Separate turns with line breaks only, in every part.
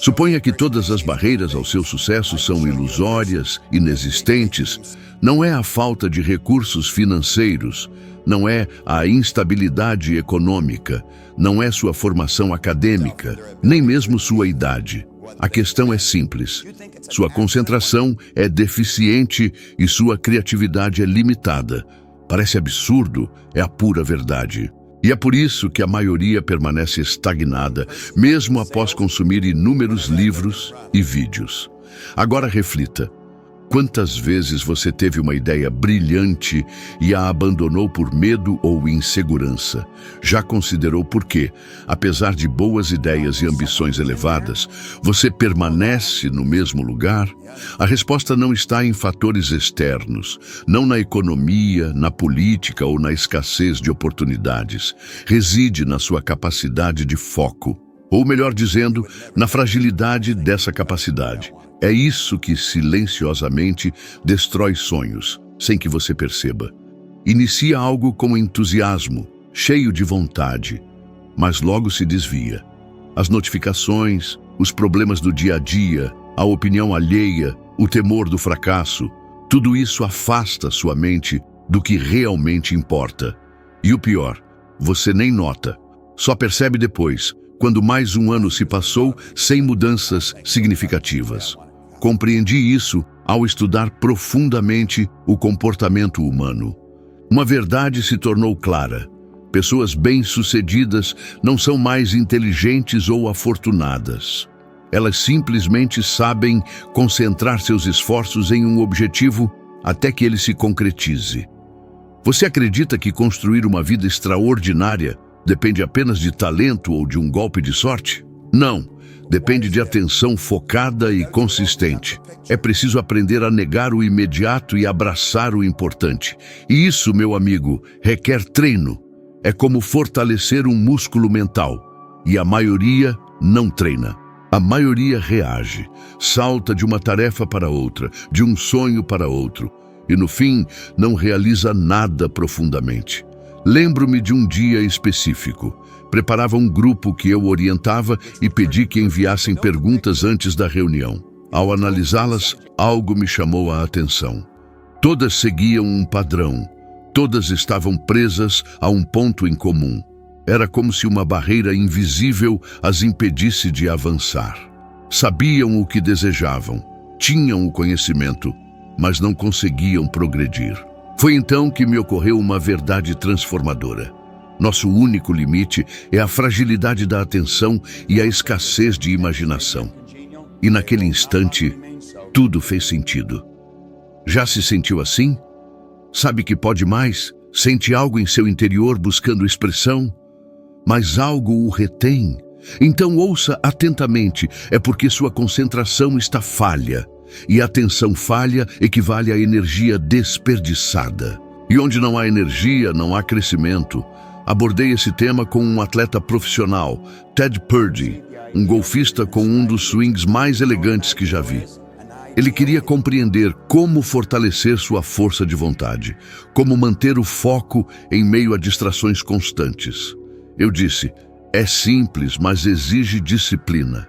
Suponha que todas as barreiras ao seu sucesso são ilusórias, inexistentes. Não é a falta de recursos financeiros, não é a instabilidade econômica, não é sua formação acadêmica, nem mesmo sua idade. A questão é simples. Sua concentração é deficiente e sua criatividade é limitada. Parece absurdo, é a pura verdade. E é por isso que a maioria permanece estagnada, mesmo após consumir inúmeros livros e vídeos. Agora reflita. Quantas vezes você teve uma ideia brilhante e a abandonou por medo ou insegurança? Já considerou por quê, apesar de boas ideias e ambições elevadas, você permanece no mesmo lugar? A resposta não está em fatores externos, não na economia, na política ou na escassez de oportunidades. Reside na sua capacidade de foco, ou melhor dizendo, na fragilidade dessa capacidade. É isso que silenciosamente destrói sonhos, sem que você perceba. Inicia algo com entusiasmo, cheio de vontade, mas logo se desvia. As notificações, os problemas do dia a dia, a opinião alheia, o temor do fracasso, tudo isso afasta sua mente do que realmente importa. E o pior, você nem nota, só percebe depois, quando mais um ano se passou sem mudanças significativas. Compreendi isso ao estudar profundamente o comportamento humano. Uma verdade se tornou clara. Pessoas bem-sucedidas não são mais inteligentes ou afortunadas. Elas simplesmente sabem concentrar seus esforços em um objetivo até que ele se concretize. Você acredita que construir uma vida extraordinária depende apenas de talento ou de um golpe de sorte? Não. Depende de atenção focada e consistente. É preciso aprender a negar o imediato e abraçar o importante. E isso, meu amigo, requer treino. É como fortalecer um músculo mental. E a maioria não treina. A maioria reage, salta de uma tarefa para outra, de um sonho para outro. E no fim, não realiza nada profundamente. Lembro-me de um dia específico. Preparava um grupo que eu orientava e pedi que enviassem perguntas antes da reunião. Ao analisá-las, algo me chamou a atenção. Todas seguiam um padrão. Todas estavam presas a um ponto em comum. Era como se uma barreira invisível as impedisse de avançar. Sabiam o que desejavam, tinham o conhecimento, mas não conseguiam progredir. Foi então que me ocorreu uma verdade transformadora. Nosso único limite é a fragilidade da atenção e a escassez de imaginação. E naquele instante, tudo fez sentido. Já se sentiu assim? Sabe que pode mais? Sente algo em seu interior buscando expressão? Mas algo o retém? Então ouça atentamente, é porque sua concentração está falha. E a atenção falha equivale à energia desperdiçada. E onde não há energia, não há crescimento. Abordei esse tema com um atleta profissional, Ted Purdy, um golfista com um dos swings mais elegantes que já vi. Ele queria compreender como fortalecer sua força de vontade, como manter o foco em meio a distrações constantes. Eu disse, é simples, mas exige disciplina.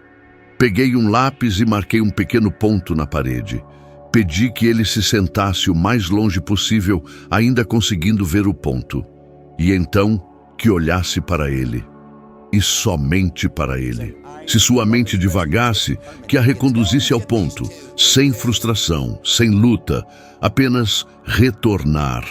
Peguei um lápis e marquei um pequeno ponto na parede. Pedi que ele se sentasse o mais longe possível, ainda conseguindo ver o ponto. E então, que olhasse para ele. E somente para ele. Se sua mente divagasse, que a reconduzisse ao ponto, sem frustração, sem luta, apenas retornar.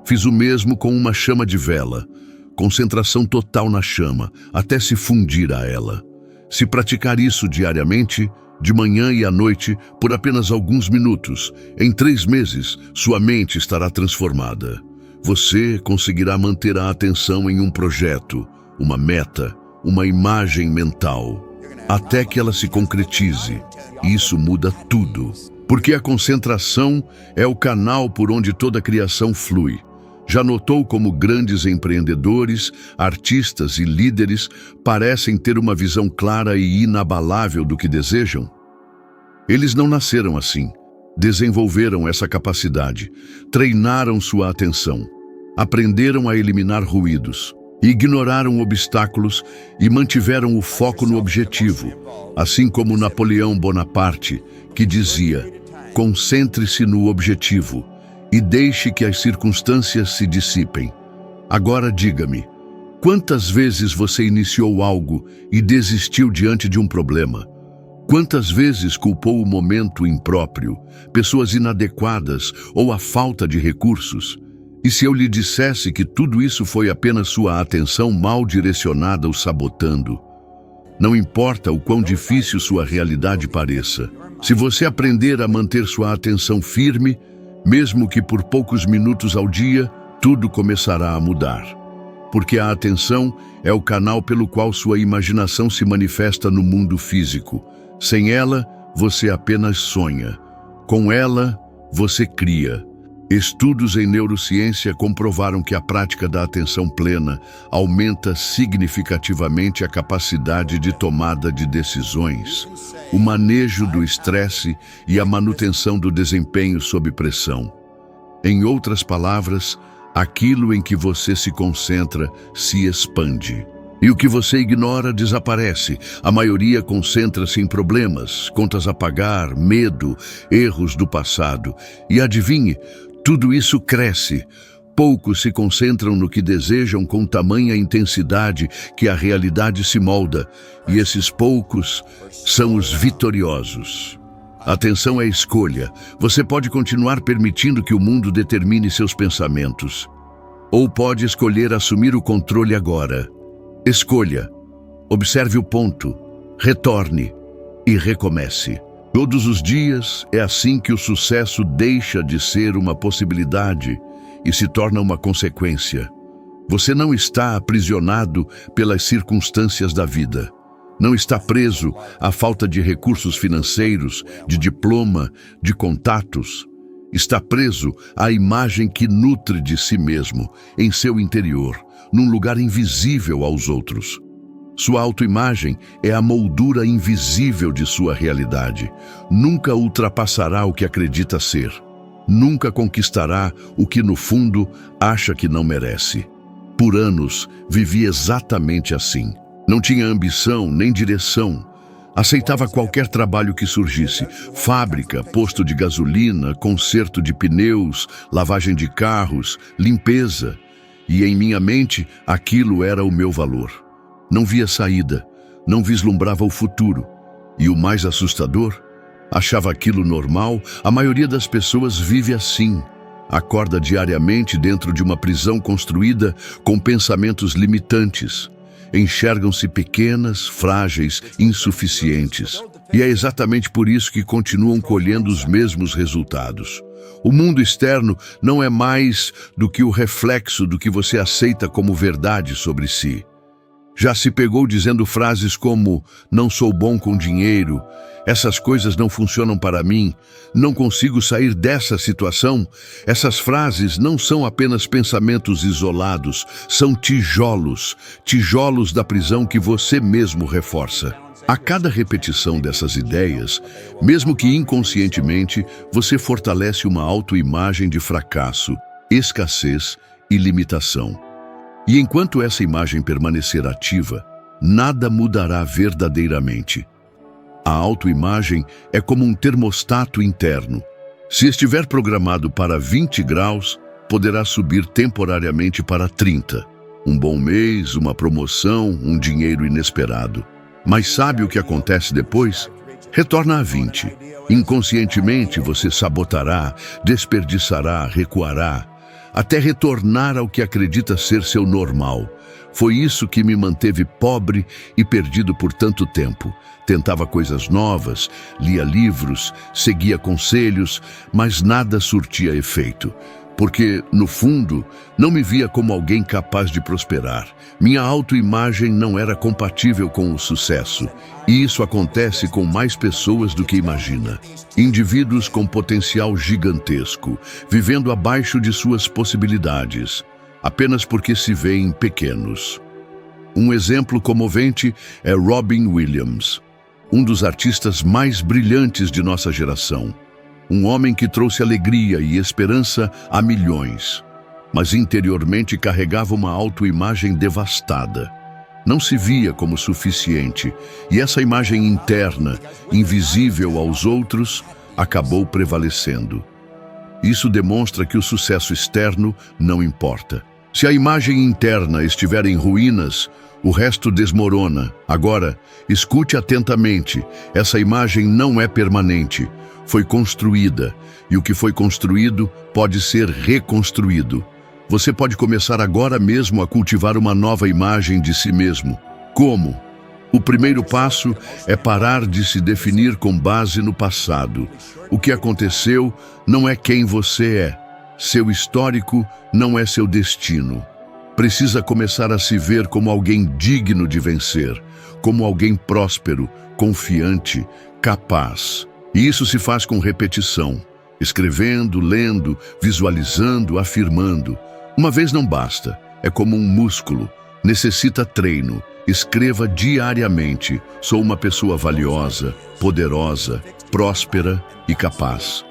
Fiz o mesmo com uma chama de vela. Concentração total na chama, até se fundir a ela. Se praticar isso diariamente, de manhã e à noite, por apenas alguns minutos, em 3 meses, sua mente estará transformada. Você conseguirá manter a atenção em um projeto, uma meta, uma imagem mental, até que ela se concretize. Isso muda tudo, porque a concentração é o canal por onde toda a criação flui. Já notou como grandes empreendedores, artistas e líderes parecem ter uma visão clara e inabalável do que desejam? Eles não nasceram assim. Desenvolveram essa capacidade, treinaram sua atenção, aprenderam a eliminar ruídos Ignoraram obstáculos e mantiveram o foco no objetivo, assim como Napoleão Bonaparte, que dizia: concentre-se no objetivo e deixe que as circunstâncias se dissipem. Agora diga-me, quantas vezes você iniciou algo e desistiu diante de um problema? Quantas vezes culpou o momento impróprio, pessoas inadequadas ou a falta de recursos? E se eu lhe dissesse que tudo isso foi apenas sua atenção mal direcionada ou sabotando? Não importa o quão difícil sua realidade pareça, se você aprender a manter sua atenção firme, mesmo que por poucos minutos ao dia, tudo começará a mudar. Porque a atenção é o canal pelo qual sua imaginação se manifesta no mundo físico. Sem ela, você apenas sonha. Com ela, você cria. Estudos em neurociência comprovaram que a prática da atenção plena aumenta significativamente a capacidade de tomada de decisões, o manejo do estresse e a manutenção do desempenho sob pressão. Em outras palavras, aquilo em que você se concentra se expande. E o que você ignora desaparece. A maioria concentra-se em problemas, contas a pagar, medo, erros do passado. E adivinhe, tudo isso cresce. Poucos se concentram no que desejam com tamanha intensidade que a realidade se molda. E esses poucos são os vitoriosos. Atenção é escolha. Você pode continuar permitindo que o mundo determine seus pensamentos. Ou pode escolher assumir o controle agora. Escolha. Observe o ponto. Retorne e recomece. Todos os dias é assim que o sucesso deixa de ser uma possibilidade e se torna uma consequência. Você não está aprisionado pelas circunstâncias da vida. Não está preso à falta de recursos financeiros, de diploma, de contatos. Está preso à imagem que nutre de si mesmo, em seu interior, num lugar invisível aos outros. Sua autoimagem é a moldura invisível de sua realidade. Nunca ultrapassará o que acredita ser. Nunca conquistará o que, no fundo, acha que não merece. Por anos, vivi exatamente assim. Não tinha ambição nem direção. Aceitava qualquer trabalho que surgisse. Fábrica, posto de gasolina, conserto de pneus, lavagem de carros, limpeza. E em minha mente, aquilo era o meu valor. Não via saída, não vislumbrava o futuro. E o mais assustador, achava aquilo normal. A maioria das pessoas vive assim. Acorda diariamente dentro de uma prisão construída com pensamentos limitantes. Enxergam-se pequenas, frágeis, insuficientes. E é exatamente por isso que continuam colhendo os mesmos resultados. O mundo externo não é mais do que o reflexo do que você aceita como verdade sobre si. Já se pegou dizendo frases como: não sou bom com dinheiro, essas coisas não funcionam para mim, não consigo sair dessa situação? Essas frases não são apenas pensamentos isolados, são tijolos, tijolos da prisão que você mesmo reforça. A cada repetição dessas ideias, mesmo que inconscientemente, você fortalece uma autoimagem de fracasso, escassez e limitação. E enquanto essa imagem permanecer ativa, nada mudará verdadeiramente. A autoimagem é como um termostato interno. Se estiver programado para 20 graus, poderá subir temporariamente para 30. Um bom mês, uma promoção, um dinheiro inesperado. Mas sabe o que acontece depois? Retorna a 20. Inconscientemente você sabotará, desperdiçará, recuará, até retornar ao que acredita ser seu normal. Foi isso que me manteve pobre e perdido por tanto tempo. Tentava coisas novas, lia livros, seguia conselhos, mas nada surtia efeito. Porque, no fundo, não me via como alguém capaz de prosperar. Minha autoimagem não era compatível com o sucesso. E isso acontece com mais pessoas do que imagina. Indivíduos com potencial gigantesco, vivendo abaixo de suas possibilidades, apenas porque se veem pequenos. Um exemplo comovente é Robin Williams, um dos artistas mais brilhantes de nossa geração. Um homem que trouxe alegria e esperança a milhões. mas interiormente carregava uma autoimagem devastada. Não se via como suficiente, e essa imagem interna, invisível aos outros, acabou prevalecendo. Isso demonstra que o sucesso externo não importa. Se a imagem interna estiver em ruínas, o resto desmorona. Agora, escute atentamente. Essa imagem não é permanente. Foi construída, e o que foi construído pode ser reconstruído. Você pode começar agora mesmo a cultivar uma nova imagem de si mesmo. Como? O primeiro passo é parar de se definir com base no passado. O que aconteceu não é quem você é. Seu histórico não é seu destino. Precisa começar a se ver como alguém digno de vencer, como alguém próspero, confiante, capaz. E isso se faz com repetição, escrevendo, lendo, visualizando, afirmando. Uma vez não basta, é como um músculo, necessita treino. Escreva diariamente: sou uma pessoa valiosa, poderosa, próspera e capaz.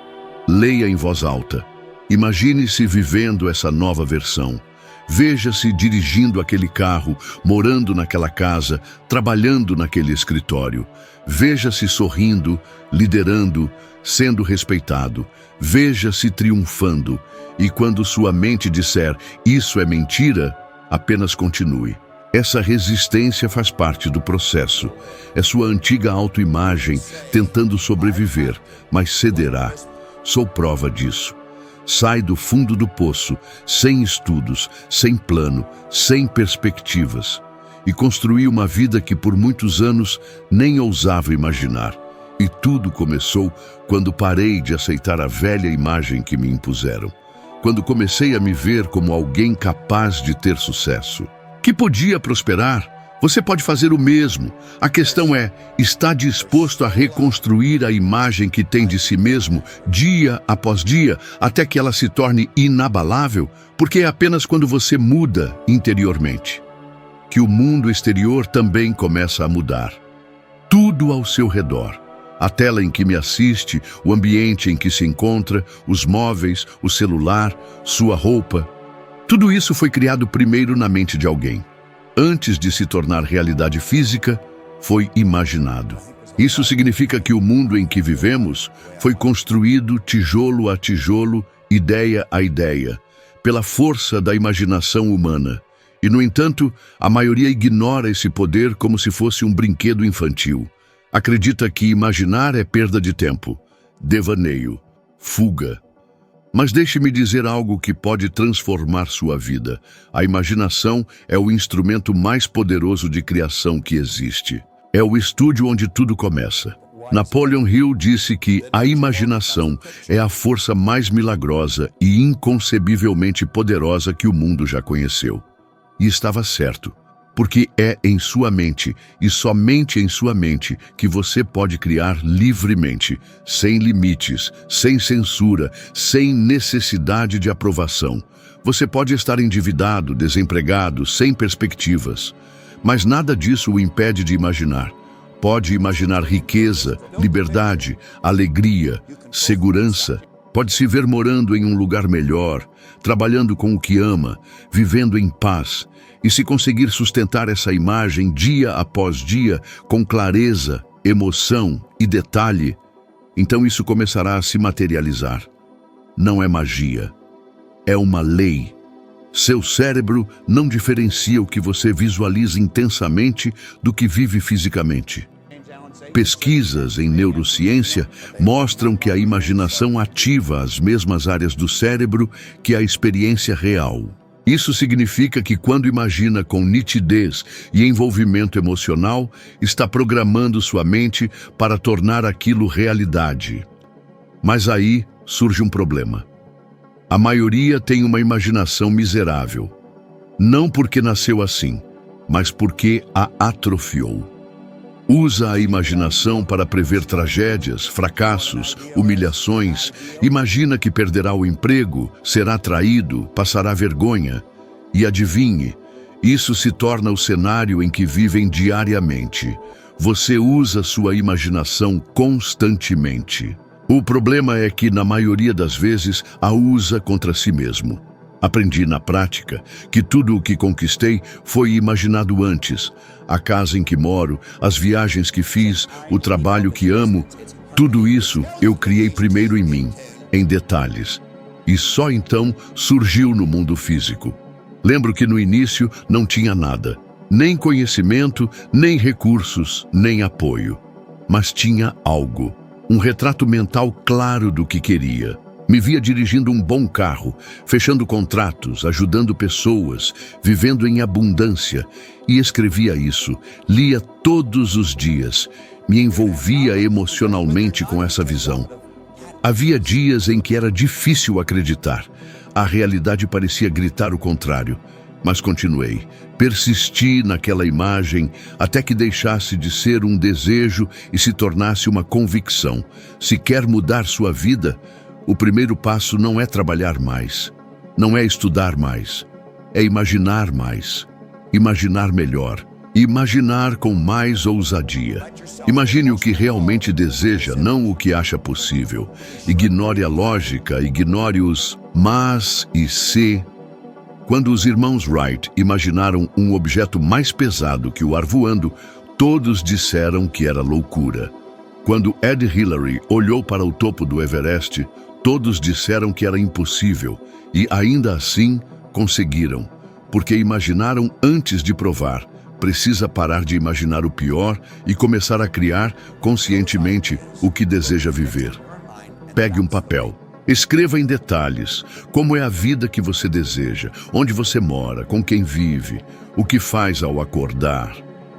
Leia em voz alta. Imagine-se vivendo essa nova versão. Veja-se dirigindo aquele carro, morando naquela casa, trabalhando naquele escritório. Veja-se sorrindo, liderando, sendo respeitado. Veja-se triunfando. E quando sua mente disser, isso é mentira, apenas continue. Essa resistência faz parte do processo. É sua antiga autoimagem tentando sobreviver, mas cederá. Sou prova disso. Sai do fundo do poço, sem estudos, sem plano, sem perspectivas, e construí uma vida que por muitos anos nem ousava imaginar. E tudo começou quando parei de aceitar a velha imagem que me impuseram. Quando comecei a me ver como alguém capaz de ter sucesso, que podia prosperar. Você pode fazer o mesmo. A questão é, está disposto a reconstruir a imagem que tem de si mesmo, dia após dia, até que ela se torne inabalável? Porque é apenas quando você muda interiormente que o mundo exterior também começa a mudar. Tudo ao seu redor. A tela em que me assiste, o ambiente em que se encontra, os móveis, o celular, sua roupa. Tudo isso foi criado primeiro na mente de alguém. Antes de se tornar realidade física, foi imaginado. Isso significa que o mundo em que vivemos foi construído tijolo a tijolo, ideia a ideia, pela força da imaginação humana. E, no entanto, a maioria ignora esse poder como se fosse um brinquedo infantil. Acredita que imaginar é perda de tempo, devaneio, fuga. Mas deixe-me dizer algo que pode transformar sua vida. A imaginação é o instrumento mais poderoso de criação que existe. É o estúdio onde tudo começa. Napoleon Hill disse que a imaginação é a força mais milagrosa e inconcebivelmente poderosa que o mundo já conheceu. E estava certo. Porque é em sua mente, e somente em sua mente, que você pode criar livremente, sem limites, sem censura, sem necessidade de aprovação. Você pode estar endividado, desempregado, sem perspectivas, mas nada disso o impede de imaginar. Pode imaginar riqueza, liberdade, alegria, segurança. Pode se ver morando em um lugar melhor, trabalhando com o que ama, vivendo em paz. E se conseguir sustentar essa imagem dia após dia, com clareza, emoção e detalhe, então isso começará a se materializar. Não é magia, é uma lei. Seu cérebro não diferencia o que você visualiza intensamente do que vive fisicamente. Pesquisas em neurociência mostram que a imaginação ativa as mesmas áreas do cérebro que a experiência real. Isso significa que quando imagina com nitidez e envolvimento emocional, está programando sua mente para tornar aquilo realidade. Mas aí surge um problema. A maioria tem uma imaginação miserável. Não porque nasceu assim, mas porque a atrofiou. Usa a imaginação para prever tragédias, fracassos, humilhações. Imagina que perderá o emprego, será traído, passará vergonha. E adivinhe, isso se torna o cenário em que vivem diariamente. Você usa sua imaginação constantemente. O problema é que, na maioria das vezes, a usa contra si mesmo. Aprendi na prática que tudo o que conquistei foi imaginado antes. A casa em que moro, as viagens que fiz, o trabalho que amo, tudo isso eu criei primeiro em mim, em detalhes. E só então surgiu no mundo físico. Lembro que no início não tinha nada, nem conhecimento, nem recursos, nem apoio. Mas tinha algo, um retrato mental claro do que queria. Me via dirigindo um bom carro, fechando contratos, ajudando pessoas, vivendo em abundância. E escrevia isso, lia todos os dias, me envolvia emocionalmente com essa visão. Havia dias em que era difícil acreditar. A realidade parecia gritar o contrário. Mas continuei, persisti naquela imagem até que deixasse de ser um desejo e se tornasse uma convicção. Se quer mudar sua vida, o primeiro passo não é trabalhar mais, não é estudar mais, é imaginar mais, imaginar melhor, imaginar com mais ousadia. Imagine o que realmente deseja, não o que acha possível. Ignore a lógica, ignore os mas e se. Quando os irmãos Wright imaginaram um objeto mais pesado que o ar voando, todos disseram que era loucura. Quando Ed Hillary olhou para o topo do Everest, todos disseram que era impossível, e ainda assim conseguiram, porque imaginaram antes de provar. Precisa parar de imaginar o pior e começar a criar conscientemente o que deseja viver. Pegue um papel. Escreva em detalhes como é a vida que você deseja, onde você mora, com quem vive, o que faz ao acordar,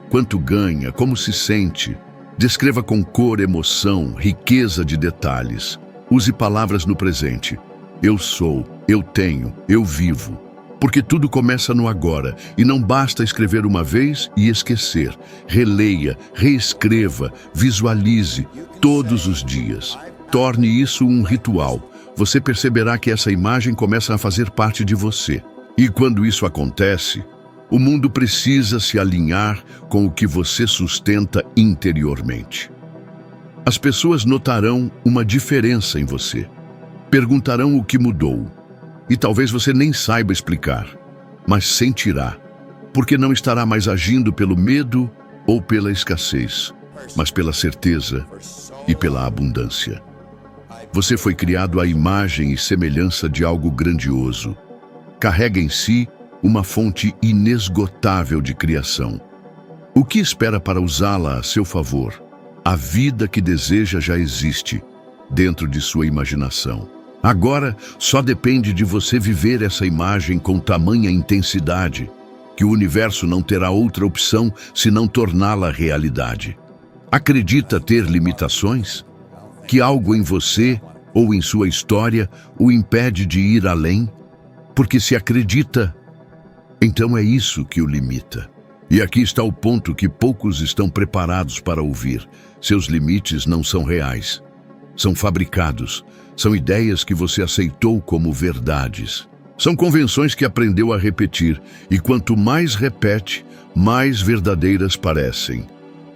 quanto ganha, como se sente. Descreva com cor, emoção, riqueza de detalhes. Use palavras no presente. Eu sou, eu tenho, eu vivo. Porque tudo começa no agora e não basta escrever uma vez e esquecer. Releia, reescreva, visualize todos os dias. Torne isso um ritual. Você perceberá que essa imagem começa a fazer parte de você. E quando isso acontece, o mundo precisa se alinhar com o que você sustenta interiormente. As pessoas notarão uma diferença em você. Perguntarão o que mudou. E talvez você nem saiba explicar, mas sentirá, porque não estará mais agindo pelo medo ou pela escassez, mas pela certeza e pela abundância. Você foi criado à imagem e semelhança de algo grandioso. Carrega em si uma fonte inesgotável de criação. O que espera para usá-la a seu favor? A vida que deseja já existe dentro de sua imaginação. Agora, só depende de você viver essa imagem com tamanha intensidade, que o universo não terá outra opção senão torná-la realidade. Acredita ter limitações? Que algo em você ou em sua história o impede de ir além? Porque se acredita, então é isso que o limita. E aqui está o ponto que poucos estão preparados para ouvir. Seus limites não são reais. São fabricados. São ideias que você aceitou como verdades. São convenções que aprendeu a repetir, e quanto mais repete, mais verdadeiras parecem.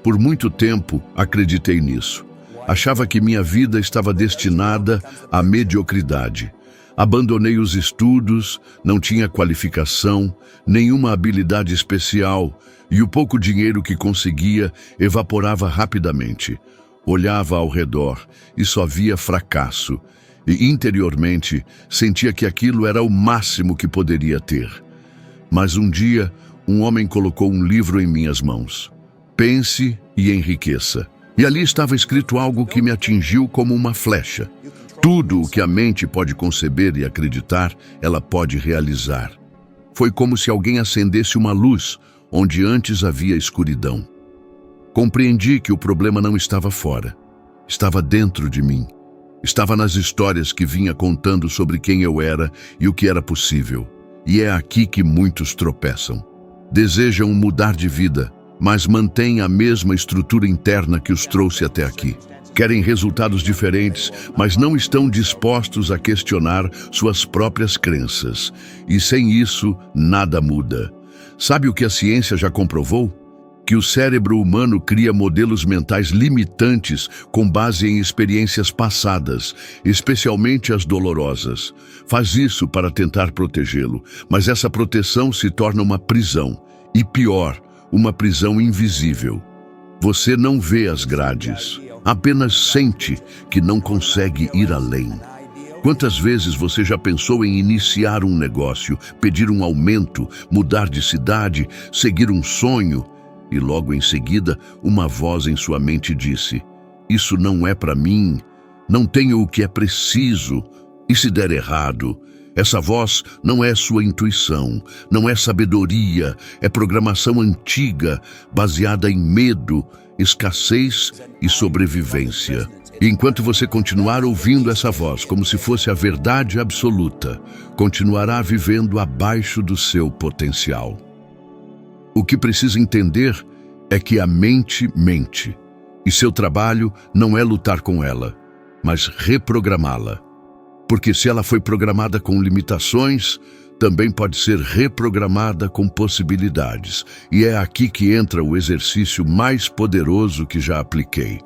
Por muito tempo, acreditei nisso. Achava que minha vida estava destinada à mediocridade. Abandonei os estudos, não tinha qualificação, nenhuma habilidade especial, e o pouco dinheiro que conseguia evaporava rapidamente. Olhava ao redor e só via fracasso, e interiormente sentia que aquilo era o máximo que poderia ter. Mas um dia, um homem colocou um livro em minhas mãos. Pense e enriqueça. E ali estava escrito algo que me atingiu como uma flecha. Tudo o que a mente pode conceber e acreditar, ela pode realizar. Foi como se alguém acendesse uma luz onde antes havia escuridão. Compreendi que o problema não estava fora, estava dentro de mim. Estava nas histórias que vinha contando sobre quem eu era e o que era possível. E é aqui que muitos tropeçam. Desejam mudar de vida, mas mantêm a mesma estrutura interna que os trouxe até aqui. Querem resultados diferentes, mas não estão dispostos a questionar suas próprias crenças. E sem isso, nada muda. Sabe o que a ciência já comprovou? que o cérebro humano cria modelos mentais limitantes com base em experiências passadas, especialmente as dolorosas. Faz isso para tentar protegê-lo, mas essa proteção se torna uma prisão. E pior, uma prisão invisível. Você não vê as grades, apenas sente que não consegue ir além. Quantas vezes você já pensou em iniciar um negócio, pedir um aumento, mudar de cidade, seguir um sonho? E logo em seguida, uma voz em sua mente disse: isso não é para mim, não tenho o que é preciso, e se der errado? Essa voz não é sua intuição, não é sabedoria, é programação antiga, baseada em medo, escassez e sobrevivência. E enquanto você continuar ouvindo essa voz como se fosse a verdade absoluta, continuará vivendo abaixo do seu potencial. O que precisa entender é que a mente mente, e seu trabalho não é lutar com ela, mas reprogramá-la. Porque se ela foi programada com limitações, também pode ser reprogramada com possibilidades. E é aqui que entra o exercício mais poderoso que já apliquei: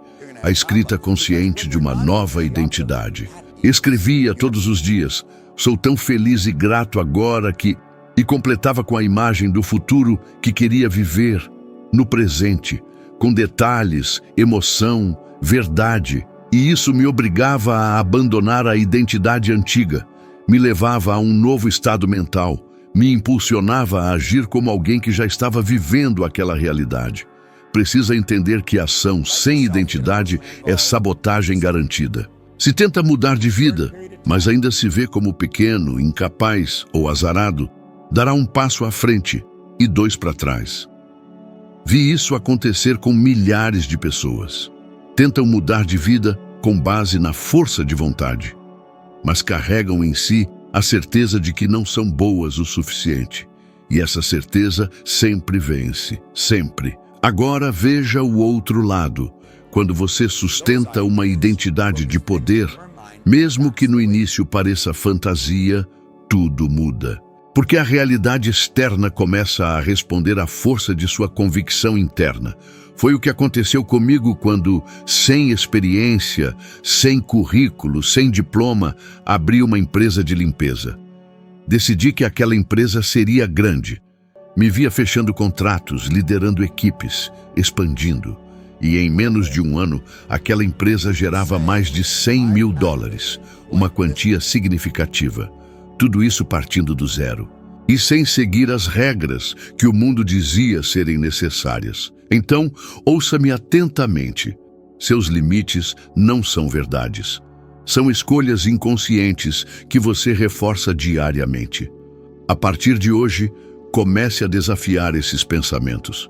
a escrita consciente de uma nova identidade. Escrevia todos os dias: sou tão feliz e grato agora que... E completava com a imagem do futuro que queria viver, no presente, com detalhes, emoção, verdade. E isso me obrigava a abandonar a identidade antiga, me levava a um novo estado mental, me impulsionava a agir como alguém que já estava vivendo aquela realidade. Precisa entender que ação sem identidade é sabotagem garantida. Se tenta mudar de vida, mas ainda se vê como pequeno, incapaz ou azarado, dará um passo à frente e 2 para trás. Vi isso acontecer com milhares de pessoas. Tentam mudar de vida com base na força de vontade, mas carregam em si a certeza de que não são boas o suficiente. E essa certeza sempre vence, sempre. Agora veja o outro lado. Quando você sustenta uma identidade de poder, mesmo que no início pareça fantasia, tudo muda. Porque a realidade externa começa a responder à força de sua convicção interna. Foi o que aconteceu comigo quando, sem experiência, sem currículo, sem diploma, abri uma empresa de limpeza. Decidi que aquela empresa seria grande. Me via fechando contratos, liderando equipes, expandindo. E em menos de um ano, aquela empresa gerava mais de $100 mil, uma quantia significativa. Tudo isso partindo do zero. E sem seguir as regras que o mundo dizia serem necessárias. Então, ouça-me atentamente. Seus limites não são verdades. São escolhas inconscientes que você reforça diariamente. A partir de hoje, comece a desafiar esses pensamentos.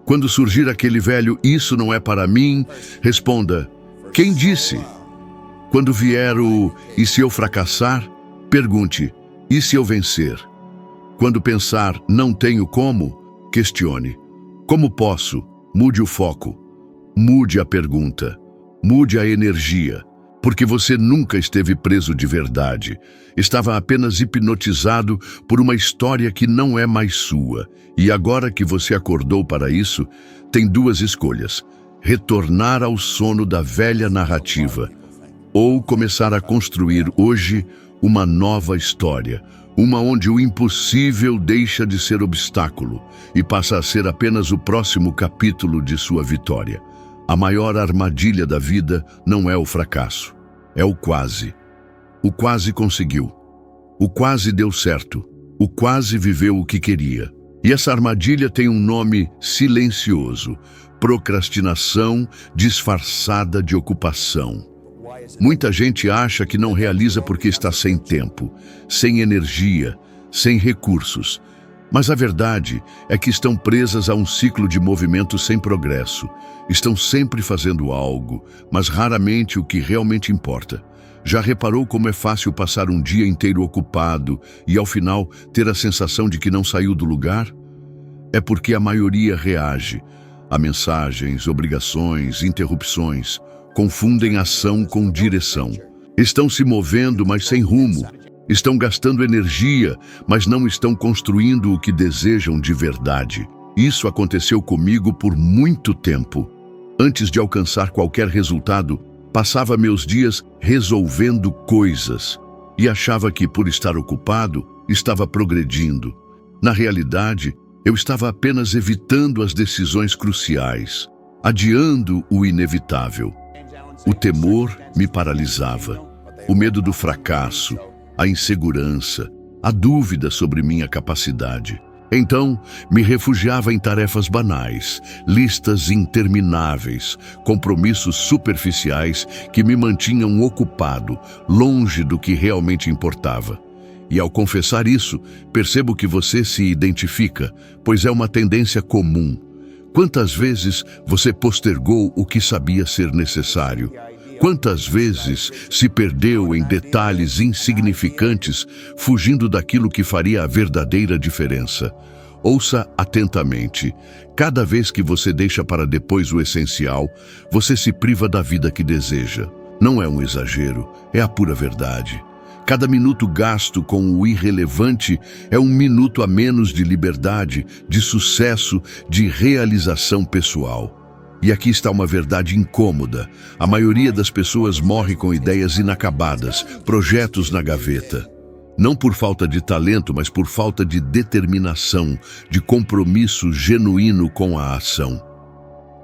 Quando surgir aquele velho "isso não é para mim", responda: quem disse? Quando vier o "e se eu fracassar", pergunte: e se eu vencer? Quando pensar "não tenho como", questione: como posso? Mude o foco. Mude a pergunta. Mude a energia. Porque você nunca esteve preso de verdade. Estava apenas hipnotizado por uma história que não é mais sua. E agora que você acordou para isso, tem 2 escolhas: retornar ao sono da velha narrativa ou começar a construir hoje uma nova história, uma onde o impossível deixa de ser obstáculo e passa a ser apenas o próximo capítulo de sua vitória. A maior armadilha da vida não é o fracasso, é o quase. O quase conseguiu. O quase deu certo. O quase viveu o que queria. E essa armadilha tem um nome silencioso: procrastinação disfarçada de ocupação. Muita gente acha que não realiza porque está sem tempo, sem energia, sem recursos. Mas a verdade é que estão presas a um ciclo de movimento sem progresso. Estão sempre fazendo algo, mas raramente o que realmente importa. Já reparou como é fácil passar um dia inteiro ocupado e, ao final, ter a sensação de que não saiu do lugar? É porque a maioria reage a mensagens, obrigações, interrupções. Confundem ação com direção. Estão se movendo, mas sem rumo. Estão gastando energia, mas não estão construindo o que desejam de verdade. Isso aconteceu comigo por muito tempo. Antes de alcançar qualquer resultado, passava meus dias resolvendo coisas e achava que, por estar ocupado, estava progredindo. Na realidade, eu estava apenas evitando as decisões cruciais, adiando o inevitável. O temor me paralisava, o medo do fracasso, a insegurança, a dúvida sobre minha capacidade. Então, me refugiava em tarefas banais, listas intermináveis, compromissos superficiais que me mantinham ocupado, longe do que realmente importava. E ao confessar isso, percebo que você se identifica, pois é uma tendência comum. Quantas vezes você postergou o que sabia ser necessário? Quantas vezes se perdeu em detalhes insignificantes, fugindo daquilo que faria a verdadeira diferença? Ouça atentamente. Cada vez que você deixa para depois o essencial, você se priva da vida que deseja. Não é um exagero, é a pura verdade. Cada minuto gasto com o irrelevante é um minuto a menos de liberdade, de sucesso, de realização pessoal. E aqui está uma verdade incômoda. A maioria das pessoas morre com ideias inacabadas, projetos na gaveta. Não por falta de talento, mas por falta de determinação, de compromisso genuíno com a ação.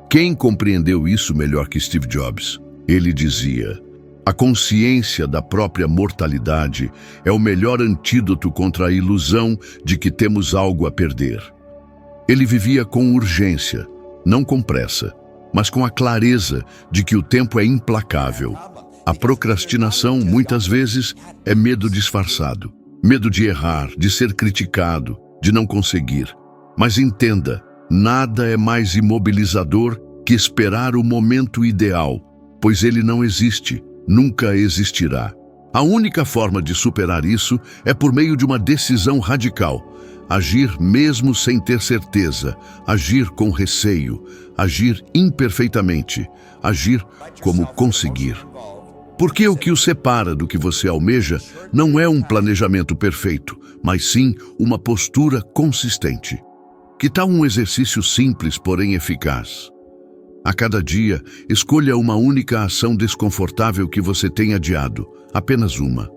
Quem compreendeu isso melhor que Steve Jobs? Ele dizia: a consciência da própria mortalidade é o melhor antídoto contra a ilusão de que temos algo a perder. Ele vivia com urgência, não com pressa, mas com a clareza de que o tempo é implacável. A procrastinação, muitas vezes, é medo disfarçado. Medo de errar, de ser criticado, de não conseguir. Mas entenda, nada é mais imobilizador que esperar o momento ideal, pois ele não existe, nunca existirá. A única forma de superar isso é por meio de uma decisão radical. Agir mesmo sem ter certeza, agir com receio, agir imperfeitamente, agir como conseguir. Porque o que o separa do que você almeja não é um planejamento perfeito, mas sim uma postura consistente. Que tal um exercício simples, porém eficaz? A cada dia, escolha uma única ação desconfortável que você tenha adiado, apenas uma.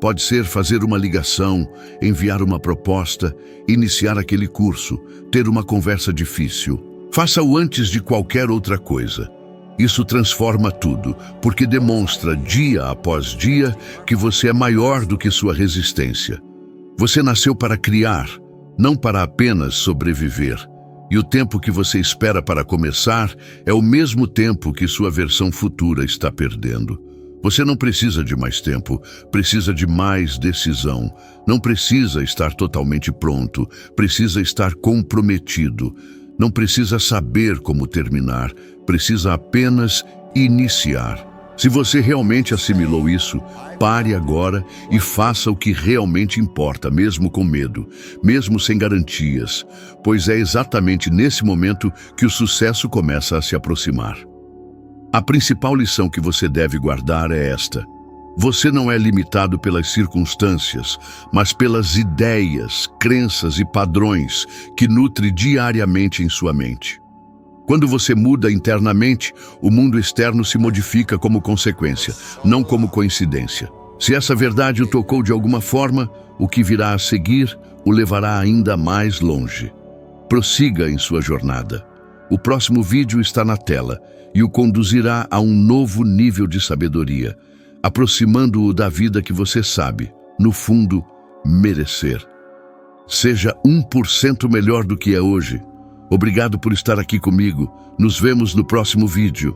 Pode ser fazer uma ligação, enviar uma proposta, iniciar aquele curso, ter uma conversa difícil. Faça-o antes de qualquer outra coisa. Isso transforma tudo, porque demonstra dia após dia que você é maior do que sua resistência. Você nasceu para criar, não para apenas sobreviver. E o tempo que você espera para começar é o mesmo tempo que sua versão futura está perdendo. Você não precisa de mais tempo, precisa de mais decisão. Não precisa estar totalmente pronto, precisa estar comprometido. Não precisa saber como terminar, precisa apenas iniciar. Se você realmente assimilou isso, pare agora e faça o que realmente importa, mesmo com medo, mesmo sem garantias, pois é exatamente nesse momento que o sucesso começa a se aproximar. A principal lição que você deve guardar é esta: você não é limitado pelas circunstâncias, mas pelas ideias, crenças e padrões que nutre diariamente em sua mente. Quando você muda internamente, o mundo externo se modifica como consequência, não como coincidência. Se essa verdade o tocou de alguma forma, o que virá a seguir o levará ainda mais longe. Prossiga em sua jornada. O próximo vídeo está na tela e o conduzirá a um novo nível de sabedoria, aproximando-o da vida que você sabe, no fundo, merecer. Seja 1% melhor do que é hoje. Obrigado por estar aqui comigo. Nos vemos no próximo vídeo.